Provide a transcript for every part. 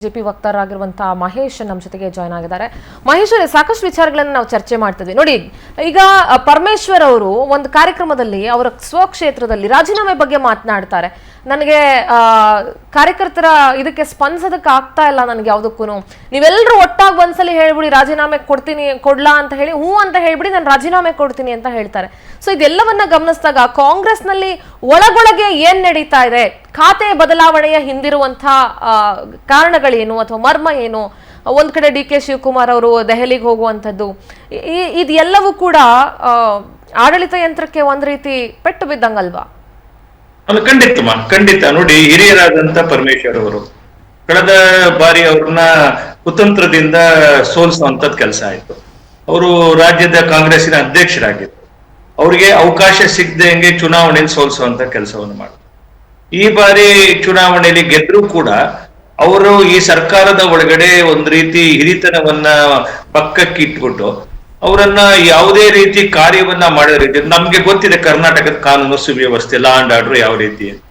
BJP ವಕ್ತಾರರಾಗಿರುವಂತಹ Mahesh ನಮ್ಮ ಜೊತೆಗೆ join ಆಗಿದ್ದಾರೆ. ಮಹೇಶ್ ಅವರೇ, ಸಾಕಷ್ಟು ವಿಚಾರಗಳನ್ನು ನಾವು ಚರ್ಚೆ ಮಾಡ್ತಿದ್ವಿ. ನೋಡಿ, ಈಗ ಪರಮೇಶ್ವರ್ ಅವರು ಒಂದು ಕಾರ್ಯಕ್ರಮದಲ್ಲಿ ಅವರ ಸ್ವಕ್ಷೇತ್ರದಲ್ಲಿ ರಾಜೀನಾಮೆ ಬಗ್ಗೆ ಮಾತನಾಡ್ತಾರೆ. ನನಗೆ ಕಾರ್ಯಕರ್ತರ ಇದಕ್ಕೆ ಸ್ಪಂದಿಸೋದಕ್ಕೆ ಆಗ್ತಾ ಇಲ್ಲ, ನನಗೆ ಯಾವುದಕ್ಕೂ ನೀವೆಲ್ಲರೂ ಒಟ್ಟಾಗಿ ಒಂದ್ಸಲಿ ಹೇಳ್ಬಿಡಿ ರಾಜೀನಾಮೆ ಕೊಡ್ತೀನಿ, ಕೊಡ್ಲಾ ಅಂತ ಹೇಳಿ ಹ್ಞೂ ಅಂತ ಹೇಳ್ಬಿಡಿ ನಾನು ರಾಜೀನಾಮೆ ಕೊಡ್ತೀನಿ ಅಂತ ಹೇಳ್ತಾರೆ. ಸೊ ಇದೆಲ್ಲವನ್ನ ಗಮನಿಸಿದಾಗ ಕಾಂಗ್ರೆಸ್ನಲ್ಲಿ ಒಳಗೊಳಗೆ ಏನ್ ನಡೀತಾ ಇದೆ, ಖಾತೆ ಬದಲಾವಣೆಯ ಹಿಂದಿರುವಂತಹ ಕಾರಣಗಳೇನು ಅಥವಾ ಮರ್ಮ ಏನು? ಒಂದ್ ಕಡೆ ಡಿ ಕೆ ಶಿವಕುಮಾರ್ ಅವರು ದೆಹಲಿಗೆ ಹೋಗುವಂಥದ್ದು, ಇದೆಲ್ಲವೂ ಕೂಡ ಆಡಳಿತ ಯಂತ್ರಕ್ಕೆ ಒಂದ್ ರೀತಿ ಪೆಟ್ಟು ಬಿದ್ದಂಗಲ್ವಾ? ಖಂಡಿತ. ನೋಡಿ, ಹಿರಿಯರಾದಂತ ಪರಮೇಶ್ವರ್ ಅವರು ಕಳೆದ ಬಾರಿ ಅವ್ರನ್ನ ಕುತಂತ್ರದಿಂದ ಸೋಲಿಸುವಂತದ್ ಕೆಲಸ ಆಯ್ತು. ಅವರು ರಾಜ್ಯದ ಕಾಂಗ್ರೆಸ್ಸಿನ ಅಧ್ಯಕ್ಷರಾಗಿದ್ರು. ಅವ್ರಿಗೆ ಅವಕಾಶ ಸಿಗದಂಗೆ ಚುನಾವಣೆಯಲ್ಲಿ ಸೋಲಿಸುವಂತ ಕೆಲಸವನ್ನು ಮಾಡಿದ್ರು. ಈ ಬಾರಿ ಚುನಾವಣೆಯಲ್ಲಿ ಗೆದ್ರೂ ಕೂಡ ಅವರು ಈ ಸರ್ಕಾರದ ಒಳಗಡೆ ಒಂದ್ ರೀತಿ ಹಿರಿತನವನ್ನ ಪಕ್ಕಕ್ಕೆ ಇಟ್ಬಿಟ್ಟು ಅವರನ್ನ ಯಾವುದೇ ರೀತಿ ಕಾರ್ಯವನ್ನ ಮಾಡೋ ರೀತಿ, ನಮ್ಗೆ ಗೊತ್ತಿದೆ ಕರ್ನಾಟಕದ ಕಾನೂನು ಸುವ್ಯವಸ್ಥೆ, ಲಾ ಅಂಡ್ ಆರ್ಡರ್ ಯಾವ ರೀತಿ ಅಂತ.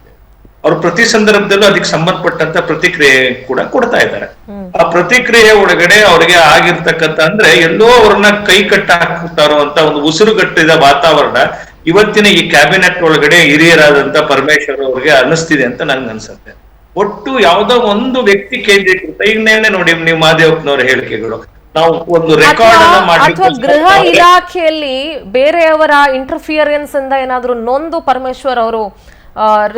ಅವ್ರು ಪ್ರತಿ ಸಂದರ್ಭದಲ್ಲೂ ಅದಕ್ಕೆ ಸಂಬಂಧಪಟ್ಟಂತ ಪ್ರತಿಕ್ರಿಯೆ ಕೂಡ ಕೊಡ್ತಾ ಇದ್ದಾರೆ. ಆ ಪ್ರತಿಕ್ರಿಯೆ ಒಳಗಡೆ ಅವ್ರಿಗೆ ಆಗಿರ್ತಕ್ಕಂಥ ಅಂದ್ರೆ ಎಲ್ಲೋ ಅವ್ರನ್ನ ಕೈ ಕಟ್ಟ ಹಾಕ್ತಾರೋ ಅಂತ ಒಂದು ಉಸಿರುಗಟ್ಟಿದ ವಾತಾವರಣ ಇವತ್ತಿನ ಈ ಕ್ಯಾಬಿನೆಟ್ ಒಳಗಡೆ ಹಿರಿಯರಾದಂತ ಪರಮೇಶ್ವರ್ ಅವ್ರಿಗೆ ಅನ್ನಿಸ್ತಿದೆ ಅಂತ ನನ್ಗೆ ಅನ್ಸುತ್ತೆ. ಒಟ್ಟು ಯಾವ್ದೋ ಒಂದು ವ್ಯಕ್ತಿ ಕೇಂದ್ರೀಕೃತ, ಈಗ ನೇನೆ ನೋಡಿ ನೀವು ಮಾದೇವಪ್ಪನವರ ಹೇಳಿಕೆಗಳು, ನಾವು ಒಂದು ರೆಕಾರ್ಡ್ ಅನ್ನ ಮಾಡಿ ಗೃಹ ಇಲಾಖೆಯಲ್ಲಿ ಬೇರೆಯವರ ಇಂಟರ್ಫಿಯರೆನ್ಸ್ ಇಂದ ಏನಾದ್ರೂ ನೊಂದು ಪರಮೇಶ್ವರ್ ಅವರು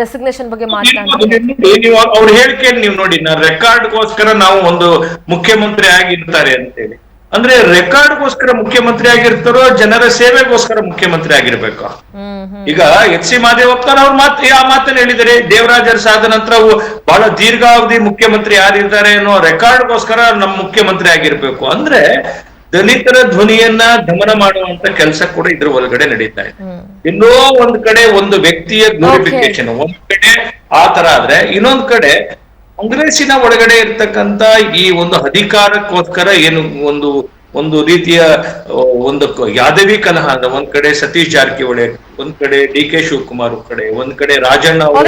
ರೆಸಿಗ್ನೇಷನ್ ಬಗ್ಗೆ ಮಾತನಾಡಿದ್ರು. ನೀವು ಅವ್ರ ಹೇಳಿಕೆಯಲ್ಲಿ ನೀವು ನೋಡಿ, ರೆಕಾರ್ಡ್ಗೋಸ್ಕರ ನಾವು ಒಂದು ಮುಖ್ಯಮಂತ್ರಿ ಆಗಿರ್ತಾರೆ ಅಂತೇಳಿ, ಅಂದ್ರೆ ರೆಕಾರ್ಡ್ಗೋಸ್ಕರ ಮುಖ್ಯಮಂತ್ರಿ ಆಗಿರ್ತಾರೋ ಜನರ ಸೇವೆಗೋಸ್ಕರ ಮುಖ್ಯಮಂತ್ರಿ ಆಗಿರ್ಬೇಕು? ಈಗ ಎಚ್ ಸಿ ಮಾದೇವಪ್ಪನವ್ರು ಅವ್ರ ಆ ಮಾತನ್ನ ಹೇಳಿದರೆ, ದೇವರಾಜ್ ಅರಸು ಆದ ನಂತರ ಬಹಳ ದೀರ್ಘಾವಧಿ ಮುಖ್ಯಮಂತ್ರಿ ಯಾರಿದ್ದಾರೆ ಅನ್ನೋ ರೆಕಾರ್ಡ್ಗೋಸ್ಕರ ನಮ್ಮ ಮುಖ್ಯಮಂತ್ರಿ ಆಗಿರ್ಬೇಕು ಅಂದ್ರೆ ದಲಿತರ ಧ್ವನಿಯನ್ನ ದಮನ ಮಾಡುವಂತ ಕೆಲಸ ಕೂಡ ಇದ್ರ ಒಳಗಡೆ ನಡೀತಾ ಇದೆ. ಎಲ್ಲೋ ಒಂದ್ ಕಡೆ ಒಂದು ವ್ಯಕ್ತಿಯ ಗ್ಲೋರಿಫಿಕೇಶನ್, ಒಂದ್ ಕಡೆ ಆ ತರ ಆದ್ರೆ, ಇನ್ನೊಂದ್ ಕಡೆ ಕಾಂಗ್ರೆಸ್ಸಿನ ಒಳಗಡೆ ಇರ್ತಕ್ಕಂತ ಈ ಒಂದು ಅಧಿಕಾರಕ್ಕೋಸ್ಕರ ಏನು ಒಂದು ರೀತಿಯ ಒಂದು ಯಾದವಿ ಕಲಹ ಅದ. ಒಂದ್ ಕಡೆ ಸತೀಶ್ ಜಾರಕಿಹೊಳಿ, ಒಂದ್ ಕಡೆ ಡಿ ಕೆ ಶಿವಕುಮಾರ್ ಕಡೆ, ಒಂದ್ ಕಡೆ ರಾಜಣ್ಣ ಅವರು.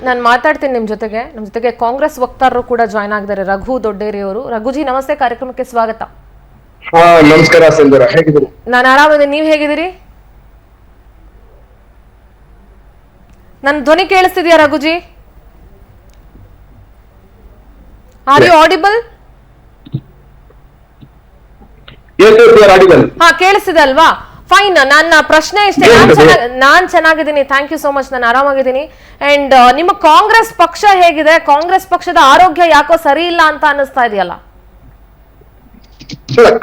ನಾನು ಮಾತಾಡ್ತೀನಿ ನಿಮ್ ಜೊತೆಗೆ ಕಾಂಗ್ರೆಸ್ ವಕ್ತಾರರು ಕೂಡ ಜಾಯ್ನ್ ಆಗಿದ್ದಾರೆ, ರಘು ದೊಡ್ಡೇರಿ ಅವರು. ರಘುಜಿ ನಮಸ್ತೆ, ಕಾರ್ಯಕ್ರಮಕ್ಕೆ ಸ್ವಾಗತ. ನಮಸ್ಕಾರ ಸಂದರ, ಹೇಗಿದ್ದೀರಿ? ನಾನು ಆರಾಮಿದ್ದೀನಿ, ನೀವ್ ಹೇಗಿದ್ದೀರಿ? ನನ್ನ ಧ್ವನಿ ಕೇಳಿಸ್ತಿದ್ಯಾ ರಘುಜಿ? Are you audible? ಹಾ, ಕೇಳಿಸ್ತಿದೆ ಅಲ್ವಾ? ಫೈನ್. ನನ್ನ ಪ್ರಶ್ನೆ ಇಷ್ಟೇ, ನಾನ್ ಚೆನ್ನಾಗಿದ್ದೀನಿ, ಥ್ಯಾಂಕ್ ಯು ಸೋ ಮಚ್, ನಾನು ಆರಾಮಾಗಿದ್ದೀನಿ. ಅಂಡ್ ನಿಮ್ಮ ಕಾಂಗ್ರೆಸ್ ಪಕ್ಷ ಹೇಗಿದೆ? ಕಾಂಗ್ರೆಸ್ ಪಕ್ಷದ ಆರೋಗ್ಯ ಯಾಕೋ ಸರಿ ಇಲ್ಲ ಅಂತ ಅನ್ನಿಸ್ತಾ ಇದೆಯಲ್ಲ?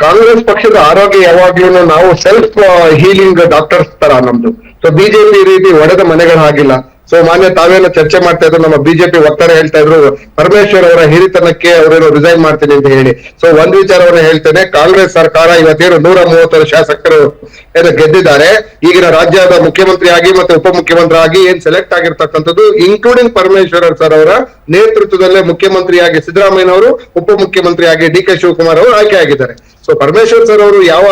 ಕಾಂಗ್ರೆಸ್ ಪಕ್ಷದ ಆರೋಗ್ಯ ಯಾವಾಗ್ಲೂ ನಾವು ಸೆಲ್ಫ್ ಹೀಲಿಂಗ್ ಡಾಕ್ಟರ್ಸ್ ತರ ನಮ್ದು. ಸೊ ಬಿಜೆಪಿ ರೀತಿ ಒಡೆದ ಮನೆಗಳು ಆಗಿಲ್ಲ. ಸೊ ಮಾನ್ಯ ತಾವೇನೋ ಚರ್ಚೆ ಮಾಡ್ತಾ ಇದ್ರು, ನಮ್ಮ ಬಿಜೆಪಿ ವಕ್ತಾರ ಹೇಳ್ತಾ ಇದ್ರು ಪರಮೇಶ್ವರ್ ಅವರ ಹಿರಿತನಕ್ಕೆ ಅವರೇನೋ ರಿಸೈನ್ ಮಾಡ್ತೀನಿ ಅಂತ ಹೇಳಿ. ಸೊ ಒಂದ್ ವಿಚಾರವನ್ನ ಹೇಳ್ತೇನೆ, ಕಾಂಗ್ರೆಸ್ ಸರ್ಕಾರ ಇವತ್ತೇನು 130 ಶಾಸಕರು ಏನು ಗೆದ್ದಿದ್ದಾರೆ, ಈಗಿನ ರಾಜ್ಯದ ಮುಖ್ಯಮಂತ್ರಿ ಆಗಿ ಮತ್ತೆ ಉಪಮುಖ್ಯಮಂತ್ರಿ ಆಗಿ ಏನ್ ಸೆಲೆಕ್ಟ್ ಆಗಿರ್ತಕ್ಕಂಥದ್ದು, ಇನ್ಕ್ಲೂಡಿಂಗ್ ಪರಮೇಶ್ವರ್ ಸರ್ ಅವರ ನೇತೃತ್ವದಲ್ಲೇ ಮುಖ್ಯಮಂತ್ರಿಯಾಗಿ ಸಿದ್ದರಾಮಯ್ಯನವರು, ಉಪಮುಖ್ಯಮಂತ್ರಿಯಾಗಿ ಡಿ ಕೆ ಶಿವಕುಮಾರ್ ಅವರು ಆಯ್ಕೆ ಆಗಿದ್ದಾರೆ. ಸೊ ಪರಮೇಶ್ವರ್ ಸರ್ ಅವರು ಯಾವ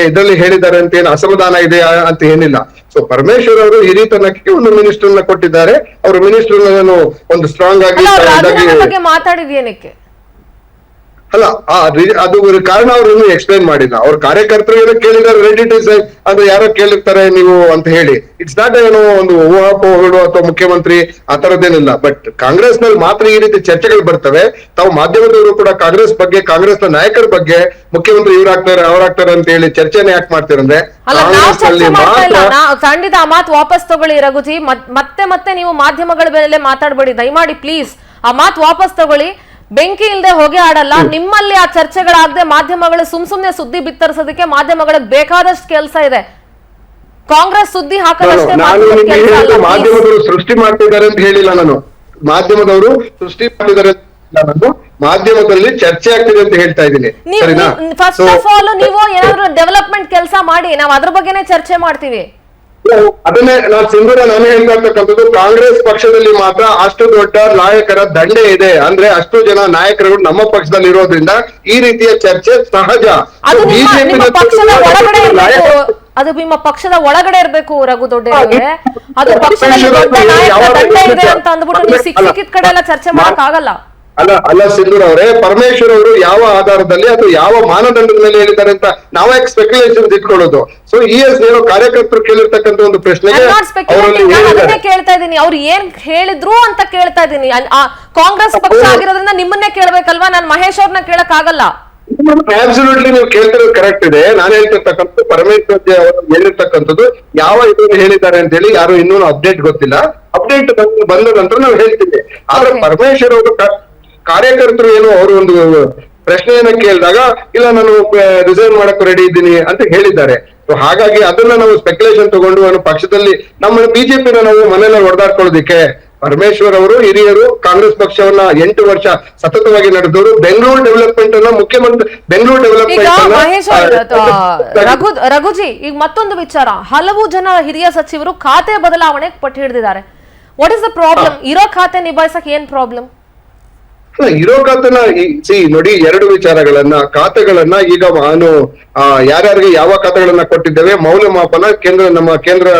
ಇದರಲ್ಲಿ ಹೇಳಿದ್ದಾರೆ ಅಂತ ಏನು ಅಸಮಾಧಾನ ಇದೆ ಅಂತ ಏನಿಲ್ಲ. ಸೊ ಪರಮೇಶ್ವರ್ ಅವರು ಹಿರಿತನಕ್ಕೆ ಒಂದು ಮಿನಿಸ್ಟರ್ನ ಕೊಟ್ಟಿದ್ದಾರೆ. ಅವರು ಮಿನಿಸ್ಟರ್ ಒಂದು ಸ್ಟ್ರಾಂಗ್ ಆಗಿ ಮಾತಾಡಿದ್ಯೇನಕ್ಕೆ ಅಲ್ಲ, ಅದು ಕಾರಣ ಅವ್ರು ಇನ್ನೂ ಎಕ್ಸ್ಪ್ಲೈನ್ ಮಾಡಿಲ್ಲ. ಅವ್ರ ಕಾರ್ಯಕರ್ತರು ಏನೋ ಕೇಳಿದಾರೆ, ರೆಡಿ ಟು ಸೈ ಅಂದ್ರೆ ಯಾರೋ ಕೇಳಿರ್ತಾರೆ ನೀವು ಅಂತ ಹೇಳಿ. ಇಟ್ಸ್ ನಾಟ್ ಏನೋ ಒಂದು ಊಹಾಪೋಹಗಳು ಅಥವಾ ಮುಖ್ಯಮಂತ್ರಿ ಆ ತರದ್ದೇನಿಲ್ಲ. ಬಟ್ ಕಾಂಗ್ರೆಸ್ ನಲ್ಲಿ ಮಾತ್ರ ಈ ರೀತಿ ಚರ್ಚೆಗಳು ಬರ್ತವೆ. ತಾವು ಮಾಧ್ಯಮದವರು ಕೂಡ ಕಾಂಗ್ರೆಸ್ ಬಗ್ಗೆ, ಕಾಂಗ್ರೆಸ್ ನ ನಾಯಕರ ಬಗ್ಗೆ ಮುಖ್ಯಮಂತ್ರಿ ಇವ್ರಾಗ್ತಾರೆ ಅವ್ರಾಗ್ತಾರೆ ಅಂತ ಹೇಳಿ ಚರ್ಚೆನೆ ಯಾಕೆ ಮಾಡ್ತೀರಂದ್ರೆ, ಖಂಡಿತ ಆ ಮಾತು ವಾಪಸ್ ತಗೊಳ್ಳಿ ರಘುಜಿ. ಮತ್ತೆ ನೀವು ಮಾಧ್ಯಮಗಳ ಮೇಲೆ ಮಾತಾಡ್ಬೇಡಿ ದಯಮಾಡಿ ಪ್ಲೀಸ್. ಆ ಮಾತು ವಾಪಸ್ ತಗೊಳ್ಳಿ. ಬೆಂಕಿ ಇಲ್ಲದೆ ಹೊಗೆ ಆಡಲ್ಲ. ನಿಮ್ಮಲ್ಲಿ ಆ ಚರ್ಚೆಗಳಾಗದೆ ಮಾಧ್ಯಮಗಳು ಸುಮ್ನೆ ಸುದ್ದಿ ಬಿತ್ತರಿಸೋದಕ್ಕೆ ಮಾಧ್ಯಮಗಳಿಗೆ ಬೇಕಾದಷ್ಟು ಕೆಲಸ ಇದೆ. ಕಾಂಗ್ರೆಸ್ ಸುದ್ದಿ ಹಾಕೋದಷ್ಟೇ ಮಾಧ್ಯಮದವರು ಸೃಷ್ಟಿ ಮಾಡ್ತಿದ್ದಾರೆ ಅಂತ ಹೇಳಿಲ್ಲ ನಾನು. ಮಾಧ್ಯಮದವರು ಸೃಷ್ಟಿ ಮಾಡ್ತಿದ್ದಾರೆ ನಾನು ಮಾಧ್ಯಮದಲ್ಲಿ ಚರ್ಚೆ ಆಗ್ತಿದೆ ಅಂತ ಹೇಳ್ತಾ ಇದ್ದೀನಿ. ಫಸ್ಟ್ ಆಫ್ ಆಲ್ ನೀವು ಏನಾದ್ರು ಡೆವಲಪ್ಮೆಂಟ್ ಕೆಲಸ ಮಾಡಿ, ನಾವು ಅದ್ರ ಬಗ್ಗೆನೇ ಚರ್ಚೆ ಮಾಡ್ತೀವಿ. ಅದನ್ನೇ ನಾನು ಹೇಳ್ತಾ ಇರ್ತಕ್ಕಂಥದ್ದು, ಕಾಂಗ್ರೆಸ್ ಪಕ್ಷದಲ್ಲಿ ಮಾತ್ರ ಅಷ್ಟು ದೊಡ್ಡ ನಾಯಕರ ದಂಡೆ ಇದೆ. ಅಂದ್ರೆ ಅಷ್ಟು ಜನ ನಾಯಕರು ನಮ್ಮ ಪಕ್ಷದಲ್ಲಿ ಇರೋದ್ರಿಂದ ಈ ರೀತಿಯ ಚರ್ಚೆ ಸಹಜ. ಅದು ನಿಮ್ಮ ಪಕ್ಷದ ಒಳಗಡೆ ಇರ್ಬೇಕು ರಘು ದೊಡ್ಡೇರಿ. ಅದು ಪಕ್ಷದಲ್ಲಿ ದೊಡ್ಡ ನಾಯಕರ ದಂಡೆ ಇದೆ ಅಂತ ಅಂದ್ಬಿಟ್ಟು ನೀವು ಸಿಕ್ಕಿದ ಕಡೆ ಎಲ್ಲ ಚರ್ಚೆ ಮಾಡಕ್ ಆಗಲ್ಲ. ಅಲ್ಲ ಸಿಂಧೂರ್ ಅವರೇ, ಪರಮೇಶ್ವರ್ ಅವರು ಯಾವ ಆಧಾರದಲ್ಲಿ ಅಥವಾ ಯಾವ ಮಾನದಂಡದ ಮೇಲೆ ಹೇಳಿದ್ದಾರೆ ಅಂತ ನಾವೇ ಸ್ಪೆಕ್ಯುಲೇಷನ್ ಇಟ್ಕೊಳ್ಳೋದು. ಸೊ ಏನೋ ಕಾರ್ಯಕರ್ತರು ಕೇಳಿರ್ತಕ್ಕಂಥ ಒಂದು ಪ್ರಶ್ನೆಗೆ ಅದನ್ನೇ ಕೇಳ್ತಾ ಇದ್ದೀನಿ, ಅವ್ರು ಏನ್ ಹೇಳಿದ್ರು ಅಂತ ಕೇಳ್ತಾ ಇದ್ದೀನಿ. ಕಾಂಗ್ರೆಸ್ ಪಕ್ಷ ಆಗಿರೋದ್ರಿಂದ ನಿಮ್ಮನ್ನೇ ಕೇಳ್ಬೇಕಲ್ವಾ, ನಾನು ಮಹೇಶ್ ಅವ್ರನ್ನ ಕೇಳಕ್ ಆಗಲ್ಲ. ಅಬ್ಸಲ್ಯೂಟ್ಲಿ ನೀವು ಕೇಳ್ತಿರೋದು ಕರೆಕ್ಟ್ ಇದೆ. ನಾನು ಹೇಳ್ತಿರ್ತಕ್ಕಂಥ ಪರಮೇಶ್ವರ್ ಜಿ ಅವರು ಹೇಳಿರ್ತಕ್ಕಂಥದ್ದು ಯಾವ ಇದನ್ನು ಹೇಳಿದ್ದಾರೆ ಅಂತ ಹೇಳಿ ಯಾರು ಇನ್ನೂ ಅಪ್ಡೇಟ್ ಗೊತ್ತಿಲ್ಲ. ಅಪ್ಡೇಟ್ ಬಂದ ನಂತರ ನಾವು ಹೇಳ್ತೀವಿ. ಆದ್ರೆ ಪರಮೇಶ್ವರ್ ಅವರು ಕಾರ್ಯಕರ್ತರು ಏನು ಅವರು ಒಂದು ಪ್ರಶ್ನೆಯನ್ನ ಕೇಳಿದಾಗ ಇಲ್ಲ ನಾನು ರಿಸೈನ್ ಮಾಡಕ್ ರೆಡಿ ಇದ್ದೀನಿ ಅಂತ ಹೇಳಿದ್ದಾರೆ. ಸೊ ಹಾಗಾಗಿ ಅದನ್ನ ನಾವು ಸ್ಪೆಕ್ಯುಲೇಷನ್ ತಗೊಂಡು ಪಕ್ಷದಲ್ಲಿ ನಮ್ಮ ಬಿಜೆಪಿನ ನಾವು ಮನೆಯಲ್ಲಿ ಹೊಡೆದಾಡ್ಕೊಳ್ಳೋದಿಕ್ಕೆ ಪರಮೇಶ್ವರ್ ಅವರು ಹಿರಿಯರು, ಕಾಂಗ್ರೆಸ್ ಪಕ್ಷವನ್ನ 8 ವರ್ಷ ಸತತವಾಗಿ ನಡೆದವರು, ಬೆಂಗಳೂರು ಡೆವಲಪ್ಮೆಂಟ್ ಅನ್ನ ಮುಖ್ಯಮಂತ್ರಿ ಬೆಂಗಳೂರು ಡೆವಲಪ್ಮೆಂಟ್ ರಘುಜಿ, ಈಗ ಮತ್ತೊಂದು ವಿಚಾರ, ಹಲವು ಜನ ಹಿರಿಯ ಸಚಿವರು ಖಾತೆ ಬದಲಾವಣೆ ಪಟ್ಟು ಹಿಡಿದಿದ್ದಾರೆ. What is the problem? ಇರೋ ಖಾತೆ ನಿಭಾಯಿಸಕ್ ಏನ್ ಪ್ರಾಬ್ಲಮ್? ಇರೋ ಖಾತೆನ ನೋಡಿ, 2 ವಿಚಾರಗಳನ್ನ ಖಾತೆಗಳನ್ನ ಈಗ ನಾನು ಯಾರ್ಯಾರಿಗೆ ಯಾವ ಖಾತೆಗಳನ್ನ ಕೊಟ್ಟಿದ್ದೇವೆ ಮೌಲ್ಯಮಾಪನ ನಮ್ಮ ಕೇಂದ್ರ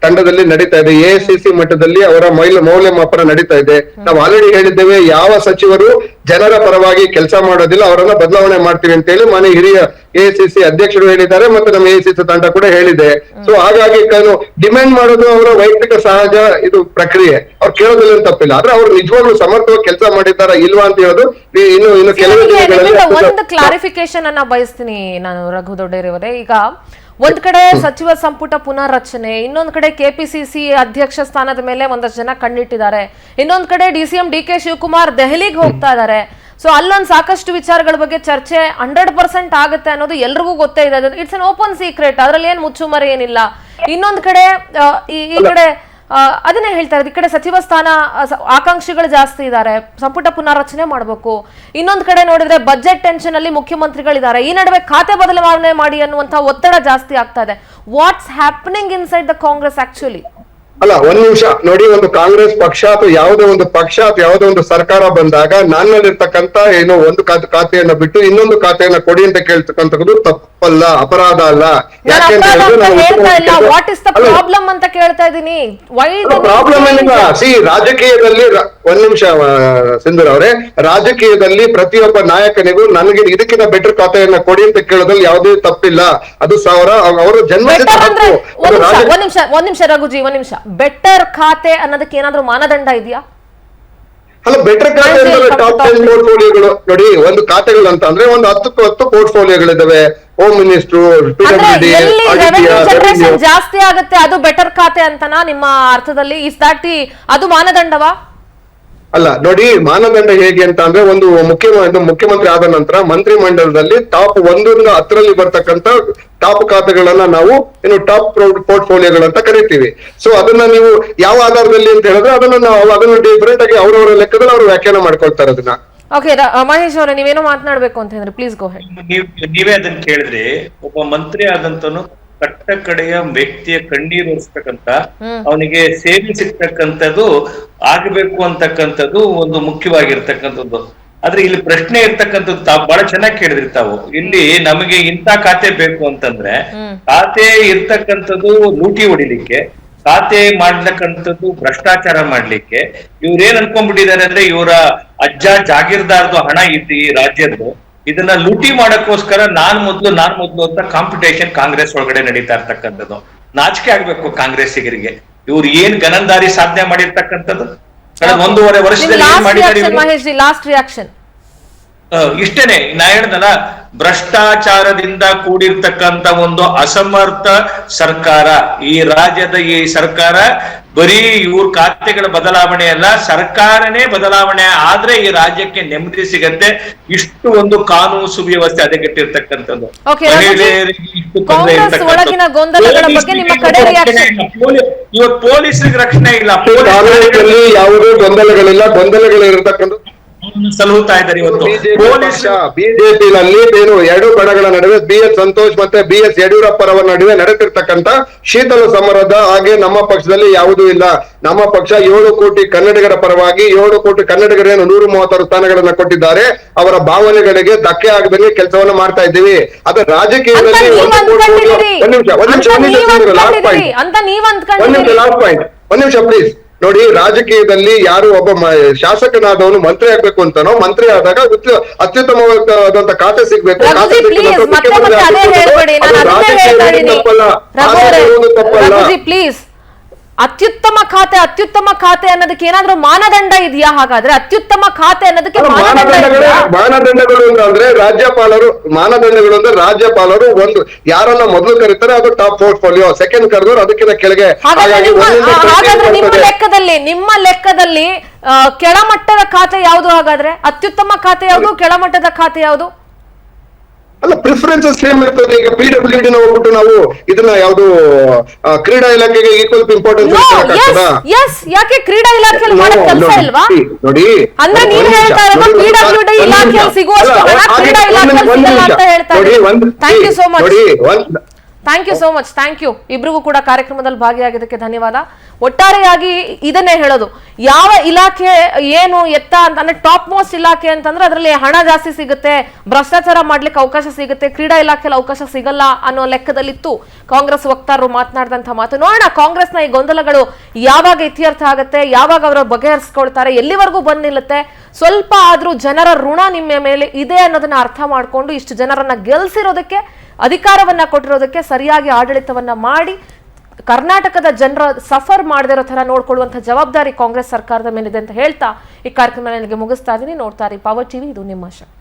ತಂಡದಲ್ಲಿ ನಡೀತಾ ಇದೆ. AICC ಮಟ್ಟದಲ್ಲಿ ಅವರ ಮೌಲ್ಯಮಾಪನ ನಡೀತಾ ಇದೆ. ನಾವು ಆಲ್ರೆಡಿ ಹೇಳಿದ್ದೇವೆ, ಯಾವ ಸಚಿವರು ಜನರ ಪರವಾಗಿ ಕೆಲಸ ಮಾಡೋದಿಲ್ಲ ಅವರನ್ನ ಬದಲಾವಣೆ ಮಾಡ್ತೀವಿ ಅಂತ ಹೇಳಿ ಮಾನ್ಯ ಹಿರಿಯ AICC ಅಧ್ಯಕ್ಷರು ಹೇಳಿದ್ದಾರೆ, ಮತ್ತೆ ನಮ್ಮ AICC ತಂಡ ಕೂಡ ಹೇಳಿದೆ. ಸೊ ಹಾಗಾಗಿ ಡಿಮ್ಯಾಂಡ್ ಮಾಡೋದು ಅವರ ವೈಯಕ್ತಿಕ ಸಹಜ ಇದು ಪ್ರಕ್ರಿಯೆ, ಅವ್ರು ಕೇಳೋದಿಲ್ಲ ತಪ್ಪಿಲ್ಲ. ಆದ್ರೆ ಅವ್ರು ನಿಜವಾಗ್ಲೂ ಸಮರ್ಥವಾಗಿ ಕೆಲಸ ಮಾಡಿದ್ದಾರಾ ಇಲ್ವಾ ಅಂತ ಹೇಳೋದು ಇನ್ನು ಕೆಲವು ದಿನಗಳಲ್ಲಿ ಒಂದು ಕ್ಲಾರಿಫಿಕೇಶನ್ ಅನ್ನ ಬಯಸ್ತೀನಿ ನಾನು ರಘು ದೊಡ್ಡೇರಿಯವರೇ. ಈಗ ಒಂದ್ ಕಡೆ ಸಚಿವ ಸಂಪುಟ ಪುನರ್ರಚನೆ, ಇನ್ನೊಂದ್ ಕಡೆ KPCC ಅಧ್ಯಕ್ಷ ಸ್ಥಾನದ ಮೇಲೆ ಒಂದಷ್ಟು ಜನ ಕಣ್ಣಿಟ್ಟಿದ್ದಾರೆ, ಇನ್ನೊಂದ್ ಕಡೆ DCM DK ಶಿವಕುಮಾರ್ ದೆಹಲಿಗೆ ಹೋಗ್ತಾ ಇದ್ದಾರೆ. ಸೊ ಅಲ್ಲೊಂದು ಸಾಕಷ್ಟು ವಿಚಾರಗಳ ಬಗ್ಗೆ ಚರ್ಚೆ 100% ಆಗುತ್ತೆ ಅನ್ನೋದು ಎಲ್ರಿಗೂ ಗೊತ್ತೇ ಇದೆ. ಇಟ್ಸ್ ಅನ್ ಓಪನ್ ಸೀಕ್ರೆಟ್, ಅದ್ರಲ್ಲಿ ಏನ್ ಮುಚ್ಚುಮರೆ ಏನಿಲ್ಲ. ಇನ್ನೊಂದ್ ಕಡೆ ಈ ಕಡೆ ಅದನ್ನೇ ಹೇಳ್ತಾ ಇರೋದು, ಈ ಕಡೆ ಸಚಿವ ಸ್ಥಾನ ಆಕಾಂಕ್ಷಿಗಳು ಜಾಸ್ತಿ ಇದ್ದಾರೆ, ಸಂಪುಟ ಪುನರ್ರಚನೆ ಮಾಡಬೇಕು. ಇನ್ನೊಂದ್ ಕಡೆ ನೋಡಿದ್ರೆ ಬಜೆಟ್ ಟೆನ್ಷನ್ ಅಲ್ಲಿ ಮುಖ್ಯಮಂತ್ರಿಗಳಿದ್ದಾರೆ, ಈ ನಡುವೆ ಖಾತೆ ಬದಲಾವಣೆ ಮಾಡಿ ಅನ್ನುವಂತ ಒತ್ತಡ ಜಾಸ್ತಿ ಆಗ್ತಾ ಇದೆ. What's happening inside the Congress actually? ಅಲ್ಲ, ಒಂದ್ ನಿಮಿಷ ನೋಡಿ, ಒಂದು ಕಾಂಗ್ರೆಸ್ ಪಕ್ಷ ಅಥವಾ ಯಾವುದೇ ಒಂದು ಪಕ್ಷ ಅಥವಾ ಯಾವುದೇ ಒಂದು ಸರ್ಕಾರ ಬಂದಾಗ ನನ್ನಲ್ಲಿರ್ತಕ್ಕಂತ ಏನೋ ಒಂದು ಖಾತೆಯನ್ನ ಬಿಟ್ಟು ಇನ್ನೊಂದು ಖಾತೆಯನ್ನ ಕೊಡಿ ಅಂತ ಕೇಳ್ತಕ್ಕಂಥದ್ದು ತಪ್ಪಲ್ಲ, ಅಪರಾಧ ಅಲ್ಲ. ಪ್ರಾಬ್ಲಮ್ ಅಂತ ಕೇಳ್ತಾ ಇದ್ದೀನಿ. ಪ್ರಾಬ್ಲಮ್ ಏನಿಲ್ಲ. ರಾಜಕೀಯದಲ್ಲಿ ಒಂದ್ ನಿಮಿಷ ಸಿಂಧೂರ್ ಅವರೇ, ರಾಜಕೀಯದಲ್ಲಿ ಪ್ರತಿಯೊಬ್ಬ ನಾಯಕನಿಗೂ ನನಗೆ ಇದಕ್ಕಿಂತ ಬೆಟರ್ ಖಾತೆಯನ್ನ ಕೊಡಿ ಅಂತ ಕೇಳೋದ್ರಲ್ಲಿ ಯಾವುದೇ ತಪ್ಪಿಲ್ಲ. ಅದು ಅವರ ಜನ್ಮ. ಒಂದ್ ನಿಮಿಷ ರಘುಜಿ, ಒಂದ್ ನಿಮಿಷ. ಬೆಟರ್ ಖಾತೆ ಅನ್ನೋದಕ್ಕೆ ಏನಾದ್ರೂ ಮಾನದಂಡ ಇದೆಯಾ? ಅಲ್ಲ, ಬೆಟರ್ ಖಾತೆ ಅಂದ್ರೆ ಟಾಪ್ 10 ಪೋರ್ಟ್ಫೋಲಿಯೋಗಳು ನೋಡಿ. ಒಂದು ಖಾತೆಗಳು ಅಂತ ಅಂದ್ರೆ ಒಂದು 10 ಪೋರ್ಟ್ಫೋಲಿಯೋಗಳಿದಾವೆ. ಹೋಮ್ ಮಿನಿಸ್ಟ್ರು, ಜಾಸ್ತಿ ಆಗುತ್ತೆ, ಅದು ಬೆಟರ್ ಖಾತೆ ಅಂತನಾ ನಿಮ್ಮ ಅರ್ಥದಲ್ಲಿ? ಇಸ್ ದಟ್ ಅದು ಮಾನದಂಡವಾ? ಅಲ್ಲ ನೋಡಿ, ಮಾನದಂಡ ಹೇಗೆ ಅಂತ ಅಂದ್ರೆ ಒಂದು ಮುಖ್ಯಮಂತ್ರಿ ಆದ ನಂತರ ಮಂತ್ರಿ ಮಂಡಲದಲ್ಲಿ ಟಾಪ್ 1ರಿಂದ 10ರಲ್ಲಿ ಬರ್ತಕ್ಕಂಥ ಟಾಪ್ ಖಾತೆಗಳನ್ನ ನಾವು ಟಾಪ್ ಪೋರ್ಟ್ಫೋಲಿಯೋಗಳಂತ ಕರಿತೀವಿ. ಸೊ ಅದನ್ನ ನೀವು ಯಾವ ಆಧಾರದಲ್ಲಿ ಅಂತ ಹೇಳಿದ್ರೆ ಅದನ್ನ ಡಿಫರೆಂಟ್ ಆಗಿ ಅವರವರ ಲೆಕ್ಕದಲ್ಲಿ ಅವರು ವ್ಯಾಖ್ಯಾನ ಮಾಡ್ಕೊಳ್ತಾರೆ ಅದನ್ನ. ಓಕೆ ಮಹೇಶ್ ಅವರೇ, ನೀವೇನೋ ಮಾತನಾಡ್ಬೇಕು ಅಂತ ಹೇಳಿದ್ರೆ ಪ್ಲೀಸ್ ಗೋ ಹೆಡ್. ನೀವೇ ಅದನ್ನ ಕೇಳಿದ್ರೆ, ಒಬ್ಬ ಮಂತ್ರಿ ಆದಂತನು ಕಟ್ಟ ಕಡೆಯ ವ್ಯಕ್ತಿಯ ಕಣ್ಣೀರು ಒರೆಸ್ತಕ್ಕಂತ, ಅವನಿಗೆ ಸೇವೆ ಸಿಗ್ತಕ್ಕಂಥದ್ದು ಆಗ್ಬೇಕು ಅಂತಕ್ಕಂಥದ್ದು ಒಂದು ಮುಖ್ಯವಾಗಿರ್ತಕ್ಕಂಥದ್ದು. ಆದ್ರೆ ಇಲ್ಲಿ ಪ್ರಶ್ನೆ ಇರ್ತಕ್ಕಂಥದ್ದು ತಾವು ಬಹಳ ಚೆನ್ನಾಗಿ ಕೇಳಿದ್ರಿ ತಾವು. ಇಲ್ಲಿ ನಮಗೆ ಇಂಥ ಖಾತೆ ಬೇಕು ಅಂತಂದ್ರೆ, ಖಾತೆ ಇರ್ತಕ್ಕಂಥದ್ದು ಲೂಟಿ ಹೊಡಿಲಿಕ್ಕೆ, ಖಾತೆ ಮಾಡ್ತಕ್ಕಂಥದ್ದು ಭ್ರಷ್ಟಾಚಾರ ಮಾಡ್ಲಿಕ್ಕೆ. ಇವ್ರೇನ್ ಅನ್ಕೊಂಡ್ಬಿಟ್ಟಿದ್ದಾರೆ ಅಂದ್ರೆ, ಇವರ ಅಜ್ಜ ಜಾಗೀರ್ದಾರ್ದು ಹಣ ಇತ್ತು ಈ ರಾಜ್ಯದ್ದು, ಇದನ್ನ ಲೂಟಿ ಮಾಡಕ್ಕೋಸ್ಕರ ನಾನ್ ಮೊದ್ಲು ಅಂತ ಕಾಂಪಿಟೇಷನ್ ಕಾಂಗ್ರೆಸ್ ಒಳಗಡೆ ನಡೀತಾ ಇರ್ತಕ್ಕಂಥದ್ದು. ನಾಚಿಕೆ ಆಗ್ಬೇಕು ಕಾಂಗ್ರೆಸ್ಸಿಗರಿಗೆ. ಇವ್ರು ಏನ್ ಗನಂದಾರಿ ಸಾಧನೆ ಮಾಡಿರ್ತಕ್ಕಂಥದ್ದು ಕಳೆದ 1.5 ವರ್ಷದಲ್ಲಿ ಲಾಸ್ಟ್ ರಿಯಾಕ್ಷನ್ ಇಷ್ಟೇನೆ. ನಾ ಹೇಳ್ದಲ್ಲ, ಭ್ರಷ್ಟಾಚಾರದಿಂದ ಕೂಡಿರ್ತಕ್ಕಂಥ ಒಂದು ಅಸಮರ್ಥ ಸರ್ಕಾರ ಈ ರಾಜ್ಯದ. ಈ ಸರ್ಕಾರ ಬರೀ ಇವ್ರ ಖಾತೆಗಳ ಬದಲಾವಣೆ ಅಲ್ಲ, ಸರ್ಕಾರನೇ ಬದಲಾವಣೆ ಆದ್ರೆ ಈ ರಾಜ್ಯಕ್ಕೆ ನೆಮ್ಮದಿ ಸಿಗತ್ತೆ. ಇಷ್ಟು ಒಂದು ಕಾನೂನು ಸುವ್ಯವಸ್ಥೆ ಹದಗೆಟ್ಟಿರ್ತಕ್ಕಂಥದ್ದು, ಇವತ್ತು ಪೊಲೀಸರಿಗೆ ರಕ್ಷಣೆ ಇಲ್ಲ, ಯಾವುದೇ ಗೊಂದಲಗಳಿರತಕ್ಕಂಥ ಸಲಹುತ್ತಾ ಇದ್ದಾರೆ ಇವತ್ತು ಬಿಜೆಪಿನಲ್ಲಿ. ಏನು 2 ಬಣಗಳ ನಡುವೆ BS ಸಂತೋಷ್ ಮತ್ತೆ BS ಯಡಿಯೂರಪ್ಪರವರ ನಡುವೆ ನಡೆತಿರ್ತಕ್ಕಂಥ ಶೀತಲ ಸಮರದ ಹಾಗೆ ನಮ್ಮ ಪಕ್ಷದಲ್ಲಿ ಯಾವುದೂ ಇಲ್ಲ. ನಮ್ಮ ಪಕ್ಷ 7 ಕೋಟಿ ಕನ್ನಡಿಗರ ಪರವಾಗಿ 7 ಕೋಟಿ ಕನ್ನಡಿಗರೇನು 136 ಸ್ಥಾನಗಳನ್ನ ಕೊಟ್ಟಿದ್ದಾರೆ. ಅವರ ಭಾವನೆಗಳಿಗೆ ಧಕ್ಕೆ ಆಗದಂಗೆ ಕೆಲಸವನ್ನ ಮಾಡ್ತಾ ಇದ್ದೀವಿ. ಅದ್ರ ರಾಜಕೀಯದಲ್ಲಿ ಒಂದ್ ನಿಮಿಷ ಪ್ಲೀಸ್. ನೋಡಿ, ರಾಜಕೀಯದಲ್ಲಿ ಯಾರು ಒಬ್ಬ ಶಾಸಕನಾದವನು ಮಂತ್ರಿ ಆಗ್ಬೇಕು ಅಂತಾನೋ, ಮಂತ್ರಿ ಆದಾಗ ಅತ್ಯುತ್ತಮವಾದಂತ ಖಾತೆ ಸಿಗ್ಬೇಕು, ಖಾತೆ ಸಿಕ್ಕಿದಂತ ಮುಖ್ಯಮಂತ್ರಿ ಆಗ್ಬೇಕು, ಅದು ರಾಜಕೀಯದಲ್ಲಿ ತಪ್ಪಲ್ಲ, ತಪ್ಪಲ್ಲ. ಪ್ಲೀಸ್, ಅತ್ಯುತ್ತಮ ಖಾತೆ ಅನ್ನೋದಕ್ಕೆ ಏನಾದ್ರೂ ಮಾನದಂಡ ಇದೆಯಾ? ಹಾಗಾದ್ರೆ ಅತ್ಯುತ್ತಮ ಖಾತೆ ಅನ್ನೋದಕ್ಕೆ ಮಾನದಂಡಗಳು ಅಂತಂದ್ರೆ ಮಾನದಂಡಗಳು ಅಂದ್ರೆ ರಾಜ್ಯಪಾಲರು ಒಂದು ಯಾರನ್ನ ಮೊದಲು ಕರೀತಾರೆ ಅದು ಟಾಪ್ ಪೋರ್ಟ್ಫೋಲಿಯೋ, ಸೆಕೆಂಡ್ ಕರೆದವರು ಅದಕ್ಕಿಂತ ಕೆಳಗೆ. ನಿಮ್ಮ ಲೆಕ್ಕದಲ್ಲಿ ಕೆಳಮಟ್ಟದ ಖಾತೆ ಯಾವುದು? ಹಾಗಾದ್ರೆ ಅತ್ಯುತ್ತಮ ಖಾತೆ ಯಾವುದು, ಕೆಳಮಟ್ಟದ ಖಾತೆ ಯಾವುದು? ಅಲ್ಲ, ಪ್ರಿಫರೆನ್ಸಸ್ ಸೇಮ್ ಇರ್ತದೆ. ಈಗ PWD ಹೋಗ್ಬಿಟ್ಟು ನಾವು ಇದನ್ನ ಯಾವ್ದು ಕ್ರೀಡಾ ಇಲಾಖೆಗೆ ಈಕ್ವಲ್ ಇಂಪಾರ್ಟೆನ್ಸ್ ಯಾಕೆ ಕ್ರೀಡಾ ಇಲಾಖೆಯಲ್ಲಿ ಮಾಡೋ ಕೆಲಸ ಇಲ್ವಾ? ನೋಡಿ, ಅಂದ್ರೆ ನೀವು ಹೇಳ್ತಾ ಇರೋದು PWD ಇಲಾಖೆಯಲ್ಲಿ ಸಿಗುವಷ್ಟು ಹಣ ಕ್ರೀಡಾ ಇಲಾಖೆಯಲ್ಲಿ ಸಿಗಲ್ಲ ಅಂತ ಹೇಳ್ತಾ ಇದ್ದೀರಿ. Thank you so much. Thank you ಇಬ್ರಿಗೂ ಕೂಡ ಕಾರ್ಯಕ್ರಮದಲ್ಲಿ ಭಾಗಿಯಾಗಿದ್ದಕ್ಕೆ ಧನ್ಯವಾದ. ಒಟ್ಟಾರೆಯಾಗಿ ಇದನ್ನೇ ಹೇಳೋದು, ಯಾವ ಇಲಾಖೆ ಏನು ಎತ್ತ ಅಂತಂದ್ರೆ ಟಾಪ್ ಮೋಸ್ಟ್ ಇಲಾಖೆ ಅಂತಂದ್ರೆ ಅದರಲ್ಲಿ ಹಣ ಜಾಸ್ತಿ ಸಿಗುತ್ತೆ, ಭ್ರಷ್ಟಾಚಾರ ಮಾಡ್ಲಿಕ್ಕೆ ಅವಕಾಶ ಸಿಗುತ್ತೆ, ಕ್ರೀಡಾ ಇಲಾಖೆಯಲ್ಲಿ ಅವಕಾಶ ಸಿಗಲ್ಲ ಅನ್ನೋ ಲೆಕ್ಕದಲ್ಲಿತ್ತು ಕಾಂಗ್ರೆಸ್ ವಕ್ತಾರರು ಮಾತನಾಡಿದಂತ ಮಾತು. ನೋಡೋಣ ಕಾಂಗ್ರೆಸ್ನ ಈ ಗೊಂದಲಗಳು ಯಾವಾಗ ಇತ್ಯರ್ಥ ಆಗುತ್ತೆ, ಯಾವಾಗ ಅವರು ಬಗೆಹರಿಸ್ಕೊಳ್ತಾರೆ, ಎಲ್ಲಿವರೆಗೂ ಬಂದ್ ನಿಲ್ಲುತ್ತೆ. ಸ್ವಲ್ಪ ಆದ್ರೂ ಜನರ ಋಣ ನಿಮ್ಮ ಮೇಲೆ ಇದೆ ಅನ್ನೋದನ್ನ ಅರ್ಥ ಮಾಡ್ಕೊಂಡು ಇಷ್ಟು ಜನರನ್ನ ಗೆಲ್ಸಿರೋದಕ್ಕೆ, ಅಧಿಕಾರವನ್ನ ಕೊಟ್ಟಿರೋದಕ್ಕೆ, ಸರಿಯಾಗಿ ಆಡಳಿತವನ್ನ ಮಾಡಿ ಕರ್ನಾಟಕದ ಜನರ ಸಫರ್ ಮಾಡದಿರೋ ತರ ನೋಡ್ಕೊಳ್ಳುವಂತ ಜವಾಬ್ದಾರಿ ಕಾಂಗ್ರೆಸ್ ಸರ್ಕಾರದ ಮೇಲಿದೆ ಅಂತ ಹೇಳ್ತಾ ಈ ಕಾರ್ಯಕ್ರಮ ನನಗೆ ಮುಗಿಸ್ತಾ ಇದೀನಿ. ನೋಡ್ತಾ ಇರಿ ಪವರ್ ಟಿವಿ, ಇದು ನಿಮ್ಮ ಶಕ್ತಿ.